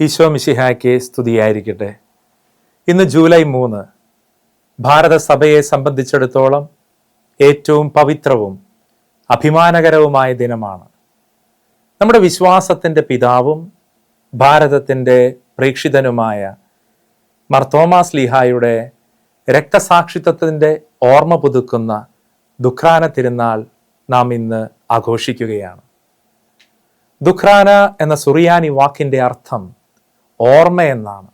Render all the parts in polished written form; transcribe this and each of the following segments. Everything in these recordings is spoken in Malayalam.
ഈശോ മിശിഹായ്ക്ക് സ്തുതിയായിരിക്കട്ടെ. ഇന്ന് ജൂലൈ 3 ഭാരത സഭയെ സംബന്ധിച്ചിടത്തോളം ഏറ്റവും പവിത്രവും അഭിമാനകരവുമായ ദിനമാണ്. നമ്മുടെ വിശ്വാസത്തിൻ്റെ പിതാവും ഭാരതത്തിൻ്റെ പ്രേക്ഷിതനുമായ മാർ തോമാസ് ലീഹായുടെ രക്തസാക്ഷിത്വത്തിൻ്റെ ഓർമ്മ പുതുക്കുന്ന ദുഃഖ്രാന തിരുനാൾ നാം ഇന്ന് ആഘോഷിക്കുകയാണ്. ദുഃഖ്രാന എന്ന സുറിയാനി വാക്കിൻ്റെ അർത്ഥം ഓർമ്മ എന്നാണ്.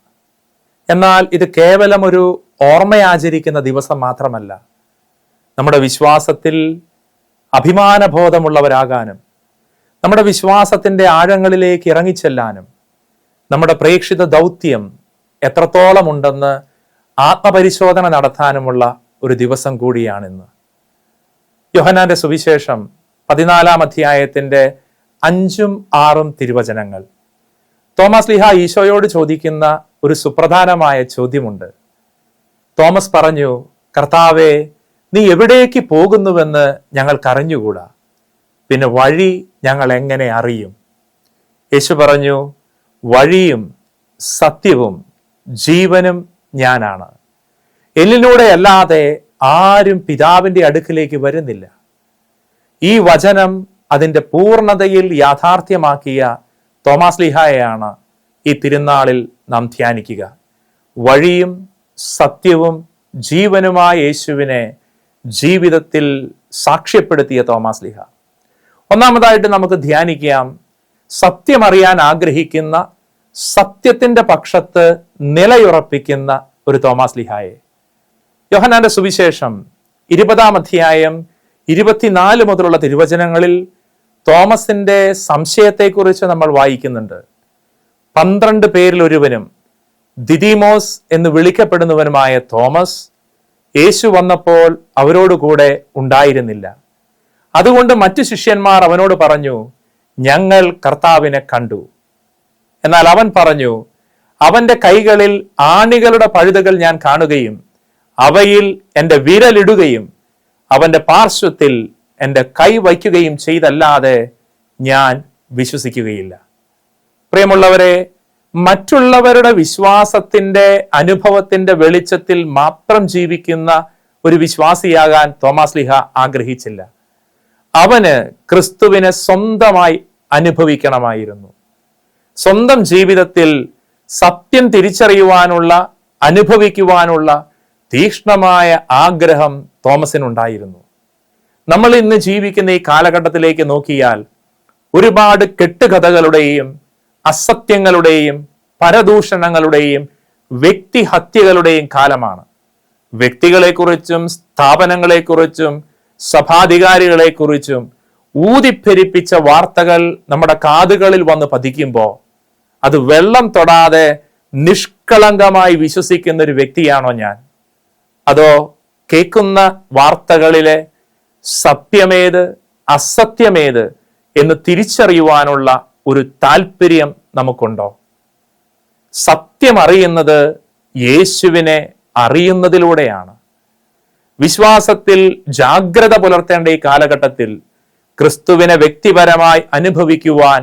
എന്നാൽ ഇത് കേവലം ഒരു ഓർമ്മയാചരിക്കുന്ന ദിവസം മാത്രമല്ല, നമ്മുടെ വിശ്വാസത്തിൽ അഭിമാനബോധമുള്ളവരാകാനും നമ്മുടെ വിശ്വാസത്തിൻ്റെ ആഴങ്ങളിലേക്ക് ഇറങ്ങിച്ചെല്ലാനും നമ്മുടെ പ്രേക്ഷിത ദൗത്യം എത്രത്തോളം ഉണ്ടെന്ന് ആത്മപരിശോധന നടത്താനുമുള്ള ഒരു ദിവസം കൂടിയാണിന്ന്. യോഹന്നാന്റെ സുവിശേഷം 14-ാം അധ്യായത്തിൻ്റെ 5-6 തിരുവചനങ്ങൾ. തോമസ് ലീഹ ഈശോയോട് ചോദിക്കുന്ന ഒരു സുപ്രധാനമായ ചോദ്യമുണ്ട്. തോമസ് പറഞ്ഞു, കർത്താവേ, നീ എവിടേക്ക് പോകുന്നുവെന്ന് ഞങ്ങൾക്കറിഞ്ഞുകൂടാ, പിന്നെ വഴി ഞങ്ങൾ എങ്ങനെ അറിയും? യേശു പറഞ്ഞു, വഴിയും സത്യവും ജീവനും ഞാനാണ്. എന്നിലൂടെ അല്ലാതെ ആരും പിതാവിൻ്റെ അടുക്കിലേക്ക് വരുന്നില്ല. ഈ വചനം അതിൻ്റെ പൂർണ്ണതയിൽ യാഥാർത്ഥ്യമാക്കിയ തോമാസ് ലീഹായെയാണ് ഈ തിരുനാളിൽ നാം ധ്യാനിക്കുക. വഴിയും സത്യവും ജീവനുമായ യേശുവിനെ ജീവിതത്തിൽ സാക്ഷ്യപ്പെടുത്തിയ തോമാസ് ലീഹ. ഒന്നാമതായിട്ട് നമുക്ക് ധ്യാനിക്കാം, സത്യമറിയാൻ ആഗ്രഹിക്കുന്ന, സത്യത്തിൻ്റെ പക്ഷത്ത് നിലയുറപ്പിക്കുന്ന ഒരു തോമാസ് ലീഹായെ. യോഹന്നാന്റെ സുവിശേഷം 20-ാം അധ്യായം 24 മുതലുള്ള തിരുവചനങ്ങളിൽ തോമസിന്റെ സംശയത്തെക്കുറിച്ച് നമ്മൾ വായിക്കുന്നുണ്ട്. 12 പേരിൽ ഒരുവനും ദിദിമോസ് എന്ന് വിളിക്കപ്പെടുന്നവനുമായ തോമസ് യേശു വന്നപ്പോൾ അവരോടുകൂടെ ഉണ്ടായിരുന്നില്ല. അതുകൊണ്ട് മറ്റു ശിഷ്യന്മാർ അവനോട് പറഞ്ഞു, ഞങ്ങൾ കർത്താവിനെ കണ്ടു. എന്നാൽ അവൻ പറഞ്ഞു, അവന്റെ കൈകളിൽ ആണികളുടെ പഴുതുകൾ ഞാൻ കാണുകയും അവയിൽ എൻ്റെ വിരലിടുകയും അവന്റെ പാർശ്വത്തിൽ എൻ്റെ കൈ വയ്ക്കുകയും ചെയ്തല്ലാതെ ഞാൻ വിശ്വസിക്കുകയില്ല. പ്രിയമുള്ളവരെ, മറ്റുള്ളവരുടെ വിശ്വാസത്തിൻ്റെ അനുഭവത്തിൻ്റെ വെളിച്ചത്തിൽ മാത്രം ജീവിക്കുന്ന ഒരു വിശ്വാസിയാകാൻ തോമാസ് ലീഹ ആഗ്രഹിച്ചില്ല. അവന് ക്രിസ്തുവിനെ സ്വന്തമായി അനുഭവിക്കണമായിരുന്നു. സ്വന്തം ജീവിതത്തിൽ സത്യം തിരിച്ചറിയുവാനുള്ള, അനുഭവിക്കുവാനുള്ള തീക്ഷ്ണമായ ആഗ്രഹം തോമസിനുണ്ടായിരുന്നു. നമ്മൾ ഇന്ന് ജീവിക്കുന്ന ഈ കാലഘട്ടത്തിലേക്ക് നോക്കിയാൽ ഒരുപാട് കെട്ടുകഥകളുടെയും അസത്യങ്ങളുടെയും പരദൂഷണങ്ങളുടെയും വ്യക്തിഹത്യകളുടെയും കാലമാണ്. വ്യക്തികളെക്കുറിച്ചും സ്ഥാപനങ്ങളെക്കുറിച്ചും സഭാധികാരികളെക്കുറിച്ചും ഊതിപ്പെരിപ്പിച്ച വാർത്തകൾ നമ്മുടെ കാതുകളിൽ വന്ന് പതിക്കുമ്പോൾ അത് വെള്ളം തൊടാതെ നിഷ്കളങ്കമായി വിശ്വസിക്കുന്ന ഒരു വ്യക്തിയാണോ ഞാൻ? അതോ കേൾക്കുന്ന വാർത്തകളിലെ സത്യമേത് അസത്യമേത് എന്ന് തിരിച്ചറിയുവാനുള്ള ഒരു താല്പര്യം നമുക്കുണ്ടോ? സത്യം അറിയുന്നത് യേശുവിനെ അറിയുന്നതിലൂടെയാണ്. വിശ്വാസത്തിൽ ജാഗ്രത പുലർത്തേണ്ട ഈ കാലഘട്ടത്തിൽ ക്രിസ്തുവിനെ വ്യക്തിപരമായി അനുഭവിക്കുവാൻ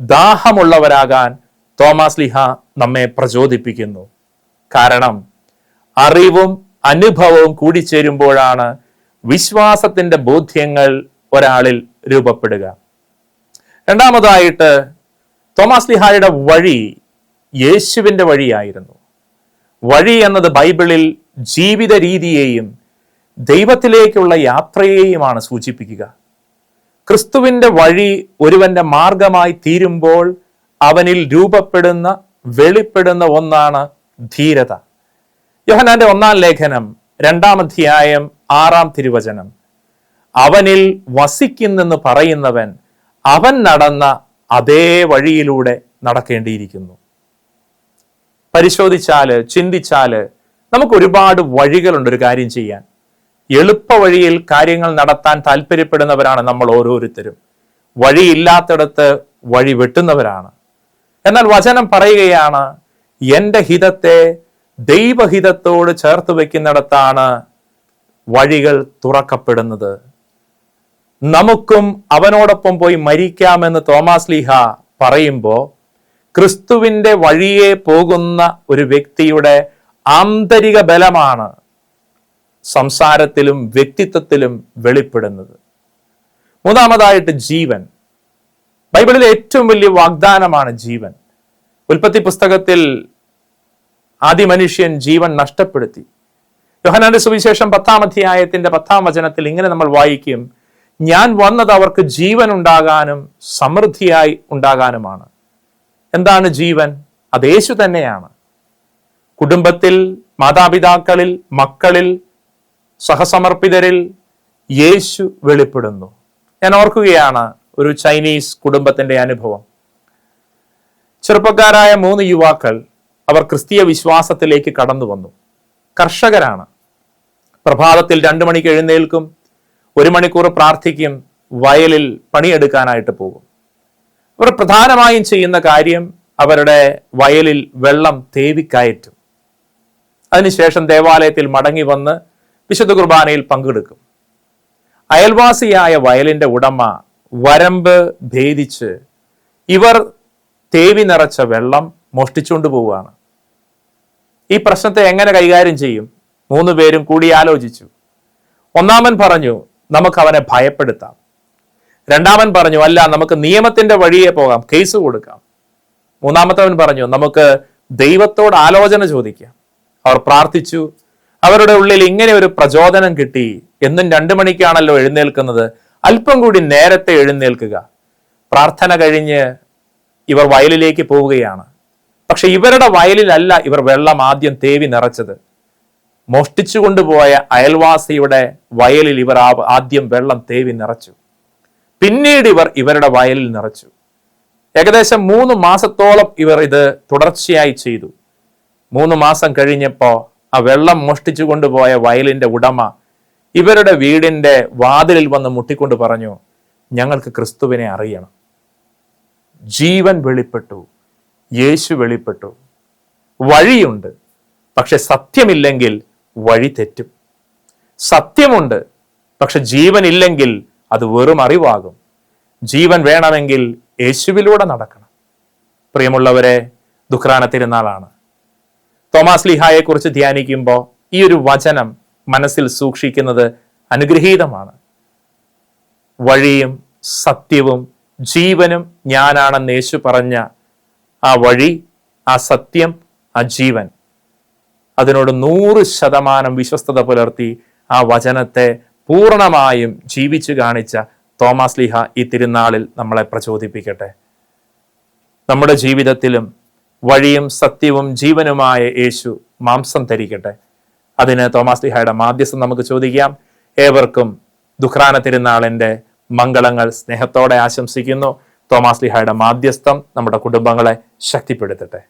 ദാഹമുള്ളവരാകാൻ തോമാസ് ലീഹ നമ്മെ പ്രചോദിപ്പിക്കുന്നു. കാരണം അറിവും അനുഭവവും കൂടിച്ചേരുമ്പോഴാണ് വിശ്വാസത്തിന്റെ ബോധ്യങ്ങൾ ഒരാളിൽ രൂപപ്പെടുക. രണ്ടാമതായിട്ട്, തോമാസ് ലീഹായുടെ വഴി യേശുവിൻ്റെ വഴിയായിരുന്നു. വഴി എന്നത് ബൈബിളിൽ ജീവിത രീതിയെയും ദൈവത്തിലേക്കുള്ള യാത്രയെയുമാണ് സൂചിപ്പിക്കുക. ക്രിസ്തുവിൻ്റെ വഴി ഒരുവന്റെ മാർഗമായി തീരുമ്പോൾ അവനിൽ രൂപപ്പെടുന്ന, വെളിപ്പെടുന്ന ഒന്നാണ് ധീരത. യോഹന്നാന്റെ 1-ാം ലേഖനം 2-ാം അധ്യായം 6-ാം തിരുവചനം, അവനിൽ വസിക്കുന്നെന്ന് പറയുന്നവൻ അവൻ നടന്ന അതേ വഴിയിലൂടെ നടക്കേണ്ടിയിരിക്കുന്നു. പരിശോധിച്ചാല്, ചിന്തിച്ചാല് നമുക്ക് ഒരുപാട് വഴികളുണ്ട് ഒരു കാര്യം ചെയ്യാൻ. എളുപ്പ വഴിയിൽ കാര്യങ്ങൾ നടത്താൻ താല്പര്യപ്പെടുന്നവരാണ് നമ്മൾ ഓരോരുത്തരും. വഴിയില്ലാത്തിടത്ത് വഴി വെട്ടുന്നവരാണ്. എന്നാൽ വചനം പറയുകയാണ്, എൻ്റെ ഹിതത്തെ ദൈവഹിതത്തോട് ചേർത്ത് വെക്കുന്നിടത്താണ് വഴികൾ തുറക്കപ്പെടുന്നത്. നമുക്കും അവനോടൊപ്പം പോയി മരിക്കാമെന്ന് തോമാസ് ലീഹ പറയുമ്പോൾ ക്രിസ്തുവിന്റെ വഴിയെ പോകുന്ന ഒരു വ്യക്തിയുടെ ആന്തരിക ബലമാണ് സംസാരത്തിലും വ്യക്തിത്വത്തിലും വെളിപ്പെടുന്നത്. മൂന്നാമതായിട്ട് ജീവൻ. ബൈബിളിലെ ഏറ്റവും വലിയ വാഗ്ദാനമാണ് ജീവൻ. ഉൽപ്പത്തി പുസ്തകത്തിൽ ആദി മനുഷ്യൻ ജീവൻ നഷ്ടപ്പെടുത്തി. യോഹന്നാന്റെ സുവിശേഷം 10-ാം അധ്യായത്തിന്റെ 10-ാം വചനത്തിൽ ഇങ്ങനെ നമ്മൾ വായിക്കും, ഞാൻ വന്നത് അവർക്ക് ജീവൻ ഉണ്ടാകാനും സമൃദ്ധിയായി ഉണ്ടാകാനുമാണ്. എന്താണ് ജീവൻ? അത് യേശു തന്നെയാണ്. കുടുംബത്തിൽ, മാതാപിതാക്കളിൽ, മക്കളിൽ, സഹസമർപ്പിതരിൽ യേശു വെളിപ്പെടുന്നു. ഞാൻ ഓർക്കുകയാണ് ഒരു ചൈനീസ് കുടുംബത്തിന്റെ അനുഭവം. ചെറുപ്പക്കാരായ 3 യുവാക്കൾ അവർ ക്രിസ്തീയ വിശ്വാസത്തിലേക്ക് കടന്നു വന്നു. കർഷകരാണ്. പ്രഭാതത്തിൽ 2 മണിക്ക് എഴുന്നേൽക്കും, 1 മണിക്കൂർ പ്രാർത്ഥിക്കും, വയലിൽ പണിയെടുക്കാനായിട്ട് പോകും. അവർ പ്രധാനമായും ചെയ്യുന്ന കാര്യം അവരുടെ വയലിൽ വെള്ളം തേവിക്കയറ്റും. അതിനുശേഷം ദേവാലയത്തിൽ മടങ്ങി വന്ന് വിശുദ്ധ കുർബാനയിൽ പങ്കെടുക്കും. അയൽവാസിയായ വയലിന്റെ ഉടമ വരമ്പ് ഭേദിച്ച് ഇവർ തേവി നിറച്ച വെള്ളം മോഷ്ടിച്ചുകൊണ്ട് പോവുകയാണ്. ഈ പ്രശ്നത്തെ എങ്ങനെ കൈകാര്യം ചെയ്യും? 3 പേരും കൂടി ആലോചിച്ചു. ഒന്നാമൻ പറഞ്ഞു, നമുക്ക് അവനെ ഭയപ്പെടുത്താം. രണ്ടാമൻ പറഞ്ഞു, അല്ല, നമുക്ക് നിയമത്തിന്റെ വഴിയെ പോകാം, കേസ് കൊടുക്കാം. മൂന്നാമത്തവൻ പറഞ്ഞു, നമുക്ക് ദൈവത്തോട് ആലോചന ചോദിക്കാം. അവർ പ്രാർത്ഥിച്ചു. അവരുടെ ഉള്ളിൽ ഇങ്ങനെ ഒരു പ്രചോദനം കിട്ടി, എന്നും 2 മണിക്കാണല്ലോ എഴുന്നേൽക്കുന്നത്, അല്പം കൂടി നേരത്തെ എഴുന്നേൽക്കുക. പ്രാർത്ഥന കഴിഞ്ഞ് ഇവർ വയലിലേക്ക് പോവുകയാണ്. പക്ഷെ ഇവരുടെ വയലിലല്ല ഇവർ വെള്ളം ആദ്യം തേവി നിറച്ചത്. മോഷ്ടിച്ചു കൊണ്ടുപോയ അയൽവാസിയുടെ വയലിൽ ഇവർ ആദ്യം വെള്ളം തേവി നിറച്ചു. പിന്നീട് ഇവർ ഇവരുടെ വയലിൽ നിറച്ചു. ഏകദേശം 3 മാസത്തോളം ഇവർ ഇത് തുടർച്ചയായി ചെയ്തു. 3 മാസം കഴിഞ്ഞപ്പോ ആ വെള്ളം മോഷ്ടിച്ചു കൊണ്ടുപോയ വയലിന്റെ ഉടമ ഇവരുടെ വീടിന്റെ വാതിലിൽ വന്ന് മുട്ടിക്കൊണ്ട് പറഞ്ഞു, ഞങ്ങൾക്ക് ക്രിസ്തുവിനെ അറിയണം. ജീവൻ വെളിപ്പെട്ടു, യേശു വെളിപ്പെട്ടു. വഴിയുണ്ട്, പക്ഷെ സത്യമില്ലെങ്കിൽ വഴി തെറ്റും. സത്യമുണ്ട്, പക്ഷെ ജീവൻ ഇല്ലെങ്കിൽ അത് വെറും അറിവാകും. ജീവൻ വേണമെങ്കിൽ യേശുവിലൂടെ നടക്കണം. പ്രിയമുള്ളവരെ, ദുഃഖാന തിരുനാളാണ്. തോമാസ് ലീഹായെ കുറിച്ച് ധ്യാനിക്കുമ്പോൾ ഈ ഒരു വചനം മനസ്സിൽ സൂക്ഷിക്കുന്നത് അനുഗ്രഹീതമാണ്. വഴിയും സത്യവും ജീവനും ഞാനാണെന്ന് യേശു പറഞ്ഞ ആ വഴി, ആ സത്യം, ആ ജീവൻ, അതിനോട് 100% വിശ്വസ്തത പുലർത്തി ആ വചനത്തെ പൂർണ്ണമായും ജീവിച്ചു കാണിച്ച തോമാസ് ലീഹ ഈ തിരുനാളിൽ നമ്മളെ പ്രചോദിപ്പിക്കട്ടെ. നമ്മുടെ ജീവിതത്തിലും വഴിയും സത്യവും ജീവനുമായ യേശു മാംസം ധരിക്കട്ടെ. അതിന് തോമാസ് ലീഹായുടെ മാധ്യസ്ഥം നമുക്ക് ചോദിക്കാം. ഏവർക്കും ദുഃഖാന തിരുനാളിന്റെ മംഗളങ്ങൾ സ്നേഹത്തോടെ ആശംസിക്കുന്നു. തോമാസ് ലീഹായുടെ മാധ്യസ്ഥം നമ്മുടെ കുടുംബങ്ങളെ ശക്തിപ്പെടുത്തട്ടെ.